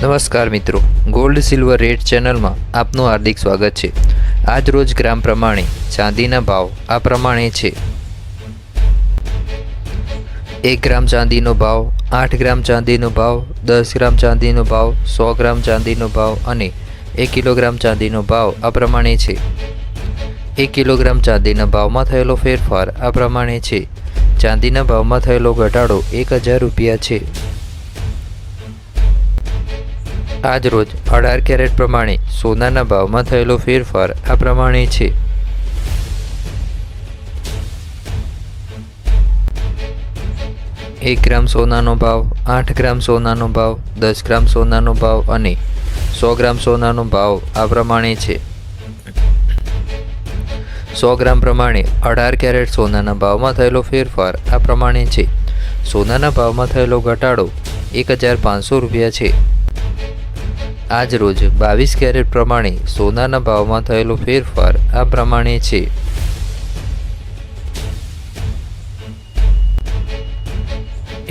નમસ્કાર મિત્રો, gold silver rate ચેનલમાં આપનું હાર્દિક સ્વાગત છે। આજ રોજ ગ્રામ પ્રમાણે ચાંદીના ભાવ આ પ્રમાણે છે। 1 ગ્રામ ચાંદીનો ભાવ, 8 ગ્રામ ચાંદીનો ભાવ, 10 ગ્રામ ચાંદીનો ભાવ, 100 ગ્રામ ચાંદીનો ભાવ અને 1 કિલોગ્રામ ચાંદીનો ભાવ આ પ્રમાણે છે। 1 કિલોગ્રામ ચાંદીના ભાવમાં થયેલો ફેરફાર આ પ્રમાણે છે। ચાંદીના ભાવમાં થયેલો ઘટાડો 1000 રૂપિયા છે। આજ રોજ 18 કેરેટ પ્રમાણે સોનાના ભાવમાં થયેલો ફેરફાર આ પ્રમાણે છે। 1 ગ્રામ સોનાનો ભાવ, 8 ગ્રામ સોનાનો ભાવ, 10 ગ્રામ સોનાનો ભાવ અને 100 ગ્રામ સોનાનો ભાવ આ પ્રમાણે છે। 100 ગ્રામ પ્રમાણે 18 કેરેટ સોનાના ભાવમાં થયેલો ફેરફાર આ પ્રમાણે છે। સોનાના ભાવમાં થયેલો ઘટાડો 1500 રૂપિયા છે। આજ રોજ 22 કેરેટ પ્રમાણે સોનાના ભાવમાં થયેલો ફેરફાર આ પ્રમાણે છે।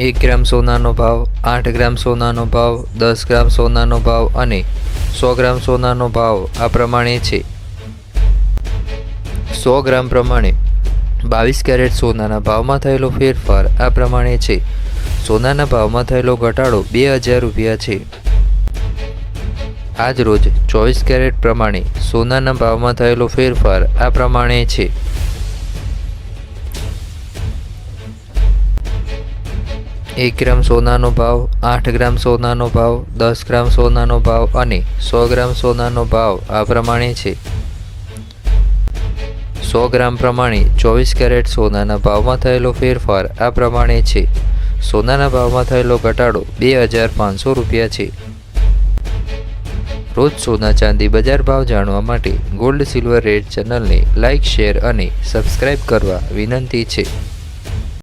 1 ગ્રામ સોનાનો ભાવ, 8 ગ્રામ સોનાનો ભાવ, 10 ગ્રામ સોનાનો ભાવ અને 100 ગ્રામ સોનાનો ભાવ આ પ્રમાણે છે। 100 ગ્રામ પ્રમાણે 22 કેરેટ સોનાના ભાવમાં થયેલો ફેરફાર આ પ્રમાણે છે। સોનાના ભાવમાં થયેલો ઘટાડો 2000 રૂપિયા છે। આજ રોજ 24 કેરેટ પ્રમાણે સોનાના ભાવમાં થયેલો ફેરફાર આ પ્રમાણે છે। 1 ગ્રામ સોનાનો ભાવ, 8 ગ્રામ સોનાનો ભાવ, 10 ગ્રામ સોનાનો ભાવ અને 100 ગ્રામ સોનાનો ભાવ આ પ્રમાણે છે। 100 ગ્રામ પ્રમાણે 24 કેરેટ સોનાના ભાવમાં થયેલો ફેરફાર આ પ્રમાણે છે। સોનાના ભાવમાં થયેલો ઘટાડો 2500 રૂપિયા છે। રોજ સોના ચાંદી બજાર ભાવ જાણવા માટે ગોલ્ડ સિલ્વર રેટ ચેનલને લાઇક, શેર અને સબસ્ક્રાઇબ કરવા વિનંતી છે।